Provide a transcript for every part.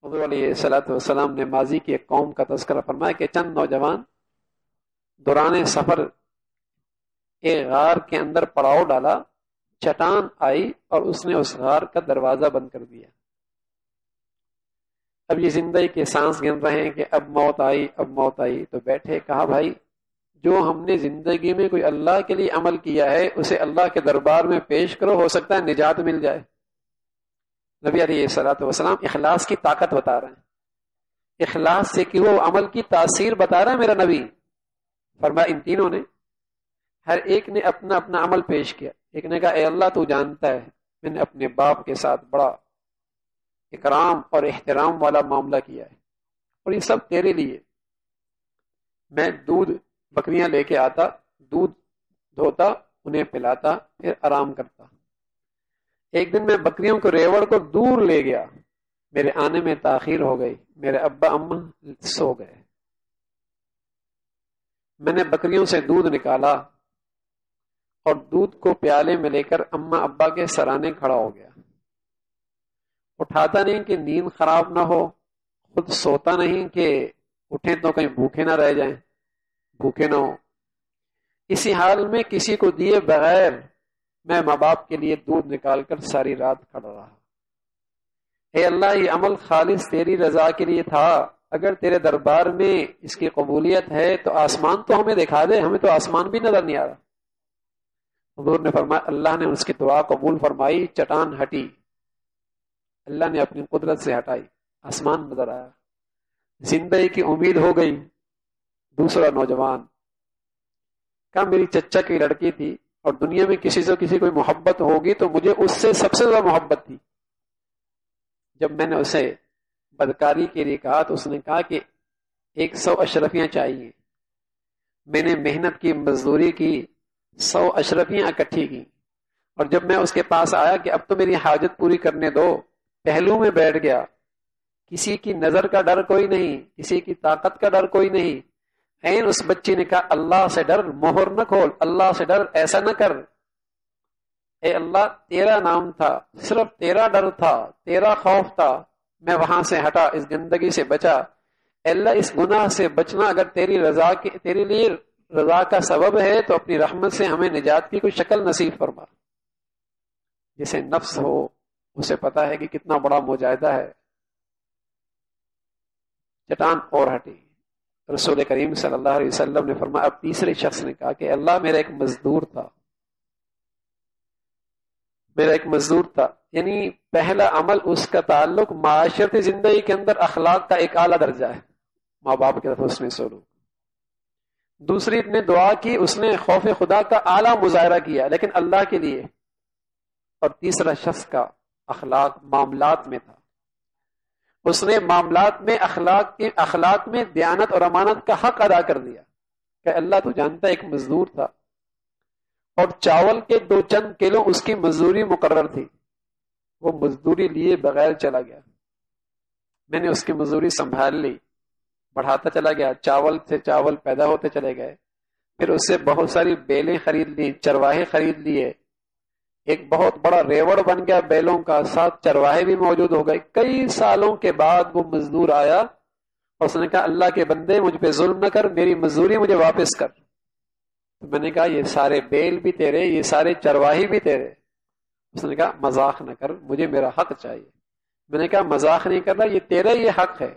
حضور علیہ الصلوۃ والسلام نے ماضی کی ایک قوم کا تذکرہ فرمایا کہ چند نوجوان دوران سفر ایک غار کے اندر پڑاؤ ڈالا، چٹان آئی اور اس نے اس غار کا دروازہ بند کر دیا۔ اب یہ زندگی کے سانس گن رہے ہیں کہ اب موت آئی، اب موت آئی، تو بیٹھے، کہا بھائی جو ہم نے زندگی میں کوئی اللہ کے لیے عمل کیا ہے اسے اللہ کے دربار میں پیش کرو، ہو سکتا ہے نجات مل جائے۔ نبی علیہ الصلوۃ والسلام اخلاص کی طاقت بتا رہے ہیں، اخلاص سے کہ وہ عمل کی تاثیر بتا رہا ہے میرا نبی۔ فرمایا ان تینوں نے ہر ایک نے اپنا اپنا عمل پیش کیا۔ ایک نے کہا اے اللہ تو جانتا ہے میں نے اپنے باپ کے ساتھ بڑا اکرام اور احترام والا معاملہ کیا ہے اور یہ سب تیرے لیے، میں دودھ بکریاں لے کے آتا، دودھ دھوتا، انہیں پلاتا، پھر آرام کرتا۔ ایک دن میں بکریوں کو ریوڑ کو دور لے گیا، میرے آنے میں تاخیر ہو گئی، میرے ابا اماں سو گئے، میں نے بکریوں سے دودھ نکالا اور دودھ کو پیالے میں لے کر اماں ابا کے سرانے کھڑا ہو گیا، اٹھاتا نہیں کہ نیند خراب نہ ہو، خود سوتا نہیں کہ اٹھیں تو کہیں بھوکے نہ رہ جائیں، بھوکے نہ ہو۔ اسی حال میں کسی کو دیے بغیر میں ماں باپ کے لیے دودھ نکال کر ساری رات کھڑا رہا۔ اے اللہ یہ عمل خالص تیری رضا کے لیے تھا، اگر تیرے دربار میں اس کی قبولیت ہے تو آسمان تو ہمیں دکھا دے، ہمیں تو آسمان بھی نظر نہیں آ رہا۔ حضور نے فرمایا اللہ نے اس کی دعا قبول فرمائی، چٹان ہٹی، اللہ نے اپنی قدرت سے ہٹائی، آسمان نظر آیا، زندگی کی امید ہو گئی۔ دوسرا نوجوان کہا میری چچا کی لڑکی تھی اور دنیا میں کسی سے کسی کوئی محبت ہوگی تو مجھے اس سے سب سے زیادہ محبت تھی۔ جب میں نے اسے بدکاری کے لیے کہا تو اس نے کہا کہ 100 اشرفیاں چاہیے۔ میں نے محنت کی، مزدوری کی، 100 اشرفیاں اکٹھی کی، اور جب میں اس کے پاس آیا کہ اب تو میری حاجت پوری کرنے دو، پہلو میں بیٹھ گیا، کسی کی نظر کا ڈر کوئی نہیں، کسی کی طاقت کا ڈر کوئی نہیں۔ این اس بچی نے کہا اللہ سے ڈر، مہر نہ کھول، اللہ سے ڈر، ایسا نہ کر، اے اللہ تیرا نام تھا، صرف تیرا ڈر تھا، تیرا خوف تھا، میں وہاں سے ہٹا، اس گندگی سے بچا، اے اللہ اس گناہ سے بچنا اگر تیری لیے رضا کا سبب ہے تو اپنی رحمت سے ہمیں نجات کی کوئی شکل نصیب فرما۔ جسے نفس ہو اسے پتا ہے کہ کتنا بڑا مجاہدہ ہے۔ چٹان اور ہٹی۔ رسول کریم صلی اللہ علیہ وسلم نے فرمایا، اب تیسرے شخص نے کہا کہ اللہ میرا ایک مزدور تھا، میرا ایک مزدور تھا، یعنی پہلا عمل اس کا تعلق معاشرتی زندگی کے اندر اخلاق کا ایک اعلیٰ درجہ ہے، ماں باپ کی طرف اس نے سلوک۔ دوسری نے دعا کی، اس نے خوف خدا کا اعلیٰ مظاہرہ کیا لیکن اللہ کے لیے۔ اور تیسرا شخص کا اخلاق معاملات میں تھا، اس نے معاملات میں اخلاق میں دیانت اور امانت کا حق ادا کر دیا کہ اللہ تو جانتا ہے ایک مزدور تھا اور چاول کے 2 چند کلو اس کی مزدوری مقرر تھی، وہ مزدوری لیے بغیر چلا گیا، میں نے اس کی مزدوری سنبھال لی، بڑھاتا چلا گیا، چاول سے چاول پیدا ہوتے چلے گئے، پھر اس سے بہت ساری بیلیں خرید لی، چرواہے خرید لیے، ایک بہت بڑا ریوڑ بن گیا بیلوں کا، ساتھ چرواہے بھی موجود ہو گئے۔ کئی سالوں کے بعد وہ مزدور آیا اور اس نے کہا اللہ کے بندے مجھ پہ ظلم نہ کر، میری مزدوری مجھے واپس کر۔ تو میں نے کہا یہ سارے بیل بھی تیرے، یہ سارے چرواہے بھی تیرے۔ اس نے کہا مذاق نہ کر، مجھے میرا حق چاہیے۔ میں نے کہا مذاق نہیں کر رہا، یہ تیرا یہ حق ہے،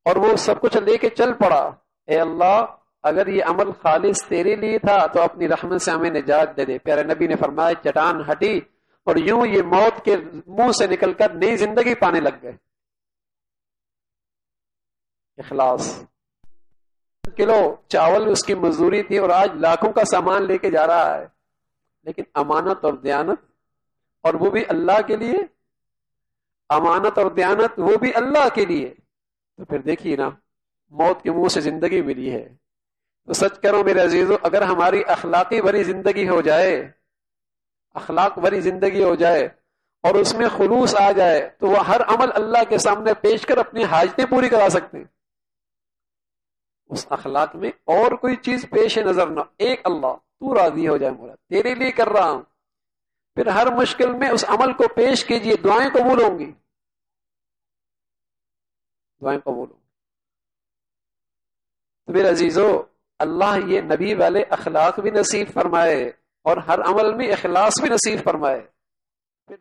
اور وہ سب کچھ لے کے چل پڑا۔ اے اللہ اگر یہ عمل خالص تیرے لیے تھا تو اپنی رحمت سے ہمیں نجات دے دے۔ پیارے نبی نے فرمایا چٹان ہٹی اور یوں یہ موت کے منہ سے نکل کر نئی زندگی پانے لگ گئے۔ اخلاص۔ کلو چاول اس کی مزدوری تھی اور آج لاکھوں کا سامان لے کے جا رہا ہے، لیکن امانت اور دیانت، اور وہ بھی اللہ کے لیے، امانت اور دیانت وہ بھی اللہ کے لیے۔ تو پھر دیکھیے نا، موت کے منہ سے زندگی ملی ہے۔ تو سچ کرو میرے عزیزو، اگر ہماری اخلاقی بھری زندگی ہو جائے، اخلاق بھری زندگی ہو جائے اور اس میں خلوص آ جائے تو وہ ہر عمل اللہ کے سامنے پیش کر اپنی حاجتیں پوری کرا سکتے ہیں۔ اس اخلاق میں اور کوئی چیز پیش نظر نہ، ایک اللہ تو راضی ہو جائے، مولا تیرے لیے کر رہا ہوں، پھر ہر مشکل میں اس عمل کو پیش کیجئے، دعائیں قبول ہوں گی۔ دعائیں قبول ہوں. تو میرے عزیزو، اللہ یہ نبی والے اخلاق بھی نصیب فرمائے اور ہر عمل میں اخلاص بھی نصیب فرمائے. پھر